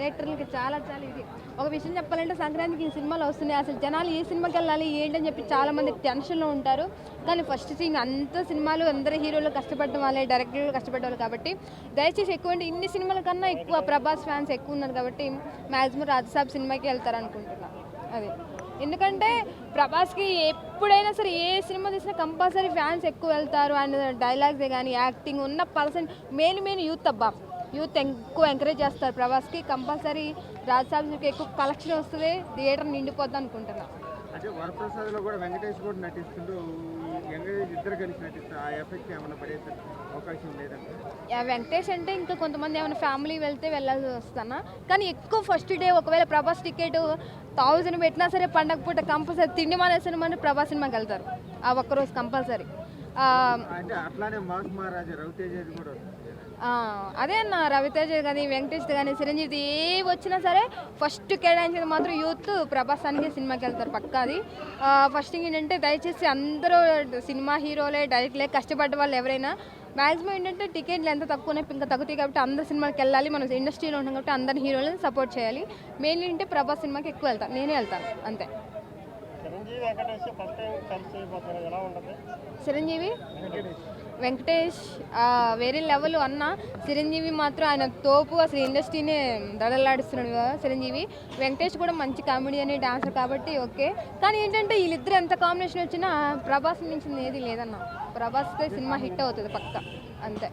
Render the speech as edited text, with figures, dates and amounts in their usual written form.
డైరెక్టర్లకి చాలా చాలా ఇది. ఒక విషయం చెప్పాలంటే సంక్రాంతికి ఈ సినిమాలు వస్తున్నాయి, అసలు జనాలు ఏ సినిమాకి వెళ్ళాలి ఏంటని చెప్పి చాలామంది టెన్షన్లో ఉంటారు. కానీ ఫస్ట్ థింగ్ అంత సినిమాలు అందరు హీరోలు కష్టపడడం వాళ్ళే, డైరెక్టర్లు కష్టపడ్డారు కాబట్టి దయచేసి ఎక్కువ అంటే ఇన్ని సినిమాల కన్నా ఎక్కువ ప్రభాస్ ఫ్యాన్స్ ఎక్కువ ఉన్నారు కాబట్టి మ్యాక్సిమం రాజసాబ్ సినిమాకి వెళ్తారు అనుకుంటున్నాను. అది ఎందుకంటే ప్రభాస్కి ఎప్పుడైనా సరే ఏ సినిమా తీసినా కంపల్సరీ ఫ్యాన్స్ ఎక్కువ వెళ్తారు. అండ్ డైలాగ్సే కానీ యాక్టింగ్ ఉన్న పర్సన్ మెయిన్ యూత్ అబ్బా, యూత్ ఎక్కువ ఎంకరేజ్ చేస్తారు ప్రభాస్కి. కంపల్సరీ రాజసాబ్కి ఎక్కువ కలెక్షన్ వస్తుంది, థియేటర్ నిండిపోద్ది అనుకుంటున్నా. అంటే వరప్రసాద్లో కూడా వెంకటేష్ కూడా నటిస్తుంటూ ఇద్దరు కలిసి నటిస్తారు, ఆ ఎఫెక్ట్ ఏమైనా పడే అవకాశం లేదంటే వెంకటేష్ అంటే ఇంకా కొంతమంది ఏమైనా ఫ్యామిలీ వెళ్తే వెళ్ళాల్సి వస్తానా, కానీ ఎక్కువ ఫస్ట్ డే ఒకవేళ ప్రభాస్ టికెట్ 1000 పెట్టినా సరే పండగ పూట కంపల్సరీ తిండి మానేసిన ప్రభాస్ సినిమాకి వెళ్తారు ఆ ఒక్కరోజు కంపల్సరీ. అంటే అట్లానే మాస్ మహారాజా రవితేజ కూడా అదే అన్న, రవితేజ కానీ వెంకటేష్ కానీ చిరంజీవి ఏ వచ్చినా సరే ఫస్ట్ కేటాయించేది మాత్రం యూత్ ప్రభాస్ అనికి సినిమాకి వెళ్తారు పక్కాది. ఫస్ట్ థింగ్ ఏంటంటే దయచేసి అందరూ సినిమా హీరోలే డైరెక్ట్లే కష్టపడ్డ వాళ్ళు ఎవరైనా మ్యాక్సిమం ఏంటంటే టికెట్లు ఎంత తక్కువనే ఇంకా తగ్గుతాయి కాబట్టి అందరు సినిమాకి వెళ్ళాలి. మనం ఇండస్ట్రీలో ఉంటాం కాబట్టి అందరి హీరోలను సపోర్ట్ చేయాలి. మెయిన్లీ అంటే ప్రభాస్ సినిమాకి ఎక్కువ వెళ్తాను, నేనే వెళ్తాను అంతే. చిరంజీవి వెంకటేష్ వేరే లెవెల్ అన్న. చిరంజీవి మాత్రం ఆయన తోపు, అసలు ఇండస్ట్రీనే దడలాడిస్తున్నాడు కదా చిరంజీవి. వెంకటేష్ కూడా మంచి కామెడీ అనే డాన్సర్ కాబట్టి ఓకే. కానీ ఏంటంటే వీళ్ళిద్దరు ఎంత కాంబినేషన్ వచ్చినా ప్రభాస్ మించింది ఏది లేదన్న. ప్రభాస్తో సినిమా హిట్ అవుతుంది పక్క అంతే.